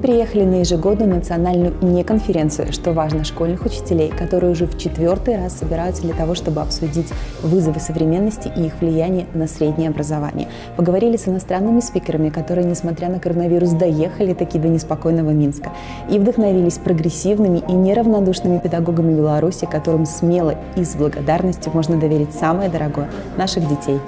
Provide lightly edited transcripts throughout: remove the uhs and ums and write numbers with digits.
приехали на ежегодную национальную неконференцию, что важно, школьных учителей, которые уже в 4-й раз собираются для того, чтобы обсудить вызовы современности и их влияние на среднее образование. Поговорили с иностранными спикерами, которые, несмотря на коронавирус, доехали таки до неспокойного Минска и вдохновились прогрессивными и неравнодушными педагогами Беларуси, которым смело и с благодарностью можно доверить самое дорогое – наших детей.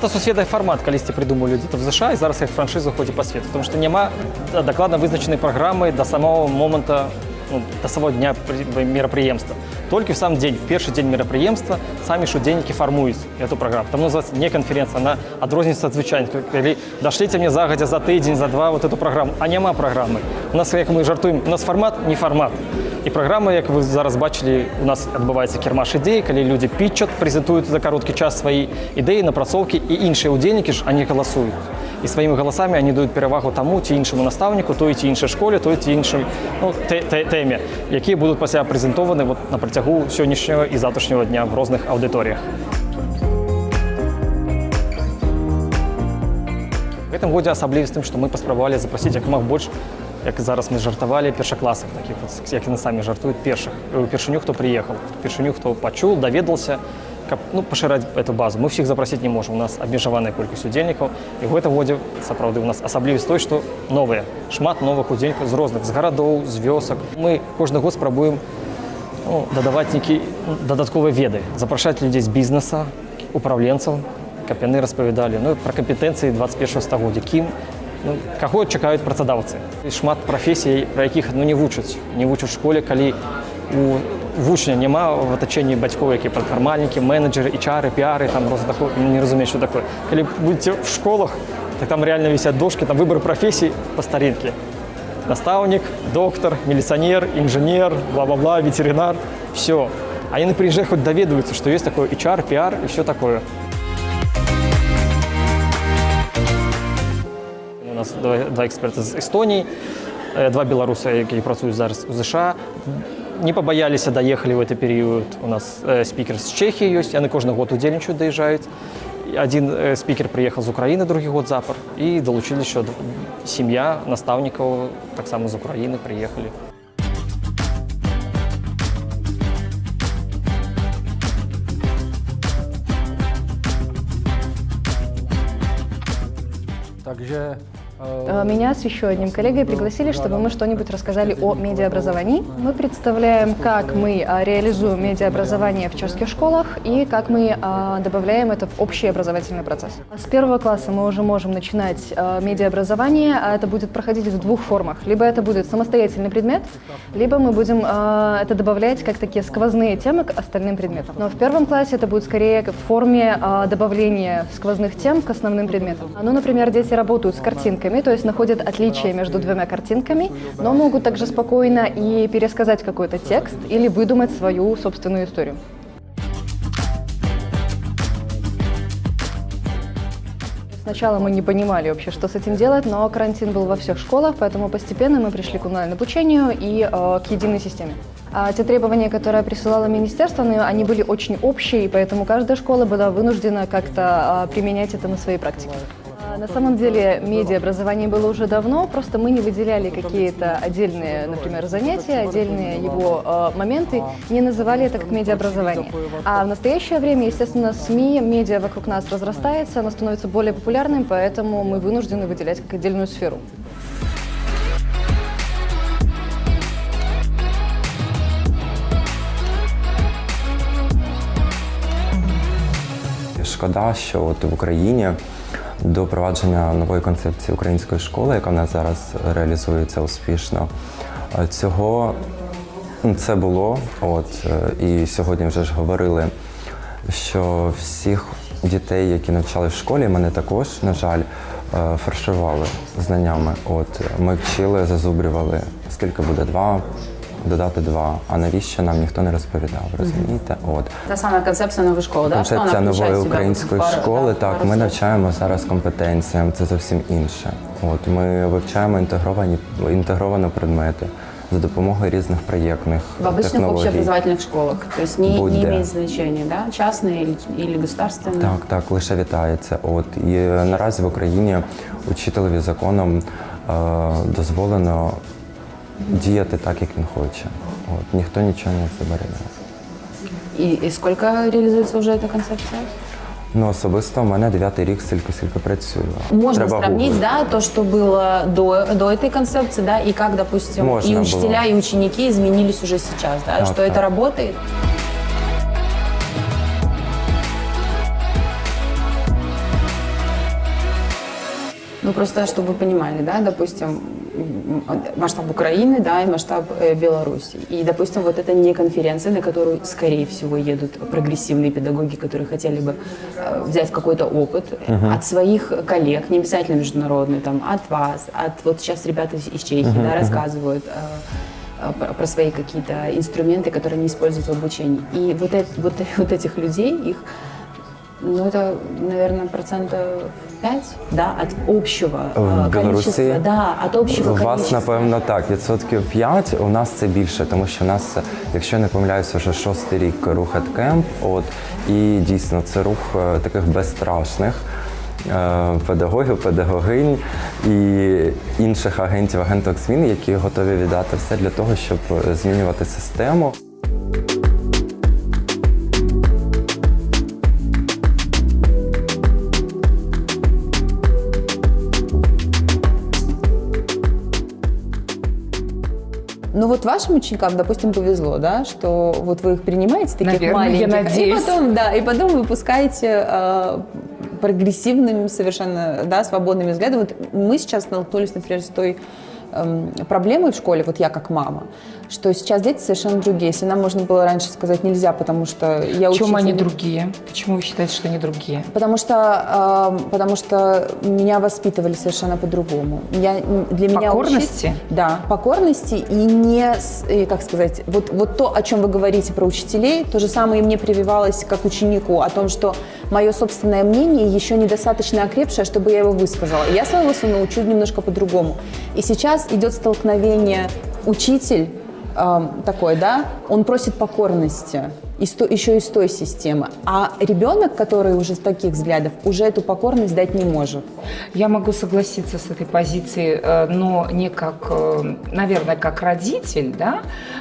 Это сусідний формат, колись придумали где-то в США, і зараз як франшиза ходить по світу. Тому що нема докладно визначеної програми до самого моменту, до самого дня мероприемства. Только в сам день, в первый день мероприемства, сами шуденники формуют эту программу. Там называется не конференция, она отрознится от звичайно. Или дошлите мне загодя за тиждень, за два вот эту программу. А нема программы. У нас, як ми жартуємо, у нас формат не формат. І програма, як ви зараз бачили, у нас відбувається кірмаш ідей, коли люди питчать, презентують за короткий час свої ідеї, напрацовки, і інші удільники ж, вони голосують. І своїми голосами вони дають перевагу тому, ті іншому наставнику, той ті іншій школі, той ті іншій темі, які будуть після презентовані на протягу сьогоднішнього і завтрашнього дня в різних аудиторіях. В этом году особливість тим, що ми поспробували запросити якомога більше, як зараз ми жартували, першокласів, таких, як вони самі жартують, першиню, хто приїхав, першиню, хто почув, довідався, поширати цю базу. Ми всіх запросити не можемо, у нас обмежована кількість удільників. І в цьому році, справді, у нас особливість той, що нові, шмат нових удільників з різних, з городів, з вёсок. Ми кожен рік спробуємо додавати які додаткові веди, запрошати людей з бізнесу, управлінців, як вони розповідали, про компетенції 21-го століття, ким, кого чекають працедавці. Шмат професій, про яких не вчать в школі, коли в учня нема в оточенні батьків, які предформальники, менеджери, HR, піари, там не розуміють, що таке. Коли будете в школах, так там реально висять дошки, там вибір професій по старинке. Наставник, доктор, милиционер, инженер, бла-бла-бла, ветеринар, все. А они приезжают, хоть доведываются, что есть такое HR, PR и все такое. У нас два експерти з Естонії, два білоруси, які працюють зараз у США. Не побоялися, доїхали в цей період. У нас спікер з Чехії є, вони кожен год удільничають, доїжджають. Один спікер приїхав з України, другий год запар. І долучили ще сім'я наставників, так само з України приїхали. Takže Меня с еще одним коллегой пригласили, чтобы мы что-нибудь рассказали о медиаобразовании. Мы представляем, как мы реализуем медиаобразование в чешских школах и как мы добавляем это в общий образовательный процесс. С первого класса мы уже можем начинать медиаобразование, а это будет проходить в двух формах. Либо это будет самостоятельный предмет, либо мы будем это добавлять как такие сквозные темы к остальным предметам. Но в первом классе это будет скорее в форме добавления сквозных тем к основным предметам. Ну, например, дети работают с картинками, то есть находят отличия между двумя картинками, но могут также спокойно и пересказать какой-то текст или выдумать свою собственную историю. Сначала мы не понимали вообще, что с этим делать, но карантин был во всех школах, поэтому постепенно мы пришли к онлайн-обучению и к единой системе. А те требования, которые присылало министерство, они были очень общие, и поэтому каждая школа была вынуждена как-то применять это на своей практике. На самом деле медиаобразование было уже давно, просто мы не выделяли какие-то отдельные, например, занятия, отдельные его моменты, не называли это как медиаобразование. А в настоящее время, естественно, СМИ, медиа вокруг нас разрастается, оно становится более популярным, поэтому мы вынуждены выделять как отдельную сферу. Шкода, що от в Україні до впровадження нової концепції української школи, яка в нас зараз реалізується успішно, це було. І сьогодні вже ж говорили, що всіх дітей, які навчали в школі, мене також, на жаль, фарширували знаннями. Ми вчили, зазубрювали, скільки буде 2 додати 2. А навіщо нам ніхто не розповідав, розумієте? От. Та сама концепція нової школи, да? Що вона Концепція включає нової в себе української пару- школи, да, так, пару ми слів. навчаємо зараз компетенціям, це зовсім інше. От, ми вивчаємо інтегровані предмети за допомогою різних проєктних В обычных технологій. общеобразовательных школах, то есть не Будь-де. имеет значения, да? Частные или государственные? Так, так, лише вітається. От, і наразі в Україні учителеві законом дозволено діяти так, як він хоче. От, ніхто нічого не забороняє. И сколько реализуется уже эта концепция? Ну, особисто у мене 9-й рік скільки працюю. Можно Треба сравнить, гуглити. да, то, что было до этой концепции, да, и как, допустим, Можно и учителя, было. и ученики изменились уже сейчас, да, Так, что так. это работает. Ну, просто, чтобы вы понимали, да, допустим, масштаб Украины, да, и масштаб Беларуси. И, допустим, вот это не конференция, на которую, скорее всего, едут прогрессивные педагоги, которые хотели бы взять какой-то опыт от своих коллег, не обязательно международный, там, от вас, от вот сейчас ребята из Чехии, да, рассказывают про свои какие-то инструменты, которые они используют в обучении. И вот этих людей, их, ну, это, наверное, 5%, да, от общего В количества. Білорусі? Да, от общего У вас, количества. напевно, так, 5%. У нас це більше, тому що у нас, якщо я не помиляюся, вже 6-й рік рух EdCamp, от, і дійсно це рух таких безстрашних педагогів, педагогинь і інших агентів, агенток зміни, які готові віддати все для того, щоб змінювати систему. Ну вот вашим ученикам, допустим, повезло, да, что вот вы их принимаете, таких Наверное, маленьких, я надеюсь. и потом выпускаете прогрессивными совершенно, да, свободными взглядами. Вот мы сейчас столкнулись, например, с той проблемой в школе, вот я как мама, что сейчас дети совершенно другие. Если нам можно было раньше сказать нельзя, потому что я В чем они учитель. другие? Почему вы считаете, что они другие? Потому что меня воспитывали совершенно по-другому. Для меня Покорности? учить- да, покорности и не, как сказать, вот то, о чем вы говорите про учителей, то же самое и мне прививалось как ученику, о том, что мое собственное мнение еще недостаточно окрепшее, чтобы я его высказала. Я своего сына учу немножко по-другому. И сейчас идет столкновение учитель, такой, да, он просит покорности, еще из той системы. А ребенок, который уже с таких взглядов, уже эту покорность дать не может. Я могу согласиться с этой позицией, но не как, наверное, как родитель, да,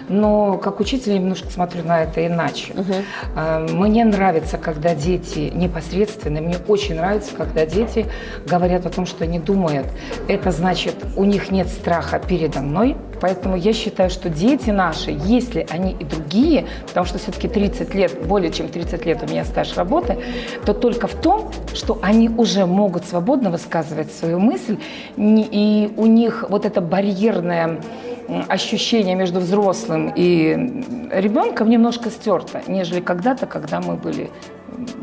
но как учитель я немножко смотрю на это иначе. Мне нравится, когда дети непосредственно, мне очень нравится, когда дети говорят о том, что они думают. Это значит, у них нет страха передо мной, поэтому я считаю, что дети наши, если они и другие, потому что все-таки 30 лет, более чем 30 лет у меня стаж работы, то только в том, что они уже могут свободно высказывать свою мысль, и у них вот это барьерное ощущение между взрослым и ребенком немножко стерто, нежели когда-то, когда мы были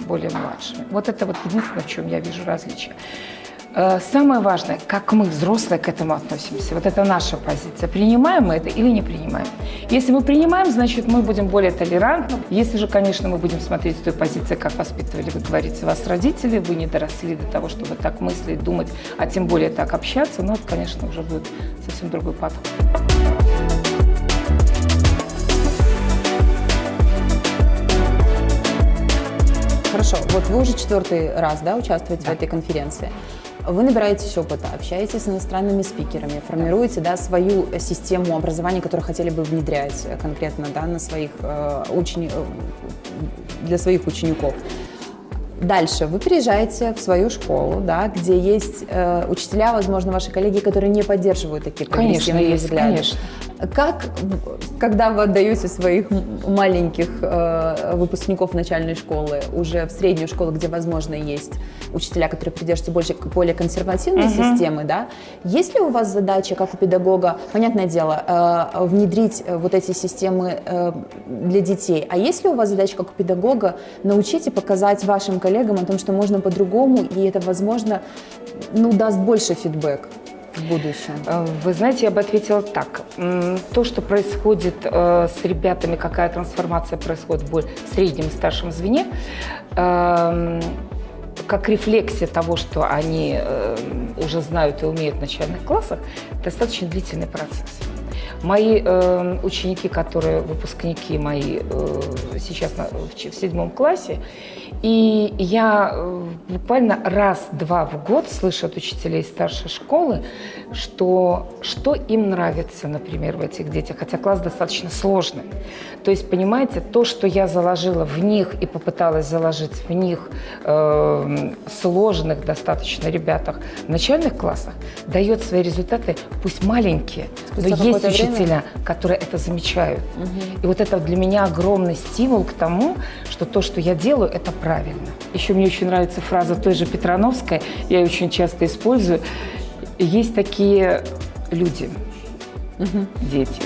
более младшими. Вот это вот единственное, в чем я вижу различие. Самое важное, как мы, взрослые, к этому относимся. Вот это наша позиция. Принимаем мы это или не принимаем? Если мы принимаем, значит, мы будем более толерантны. Если же, конечно, мы будем смотреть с той позиции, как воспитывали, вы говорите, вас родители, вы не доросли до того, чтобы так мыслить, думать, а тем более так общаться, ну, это, конечно, уже будет совсем другой подход. Хорошо, вот вы уже 4-й раз, да, участвуете в этой конференции. Вы набираетесь опыта, общаетесь с иностранными спикерами, формируете, да, свою систему образования, которую хотели бы внедрять конкретно, да, на своих, для своих учеников. Дальше вы приезжаете в свою школу, да, где есть учителя, возможно, ваши коллеги, которые не поддерживают такие Конечно, прогрессивные есть, взгляды. конечно. Как, когда вы отдаете своих маленьких выпускников начальной школы уже в среднюю школу, где, возможно, есть учителя, которые придерживаются более консервативной системы, да, есть ли у вас задача, как у педагога, понятное дело, внедрить вот эти системы для детей, а есть ли у вас задача, как у педагога, научить и показать вашим коллегам о том, что можно по-другому, и это, возможно, ну, даст больше фидбэк? в будущем? Вы знаете, я бы ответила так. То, что происходит с ребятами, какая трансформация происходит в среднем и старшем звене, как рефлексия того, что они уже знают и умеют в начальных классах, достаточно длительный процесс. Мои ученики, которые выпускники мои сейчас в 7 классе, и я буквально раз-два в год слышу от учителей старшей школы, что им нравится, например, в этих детях, хотя класс достаточно сложный. То есть, понимаете, то, что я заложила в них и попыталась заложить в них сложных достаточно ребятах в начальных классах, дает свои результаты, пусть маленькие, но есть учителя, которые это замечают. И вот это для меня огромный стимул к тому, что то, что я делаю, это правильно. Еще мне очень нравится фраза той же Петрановской, я ее очень часто использую. Есть такие люди, дети,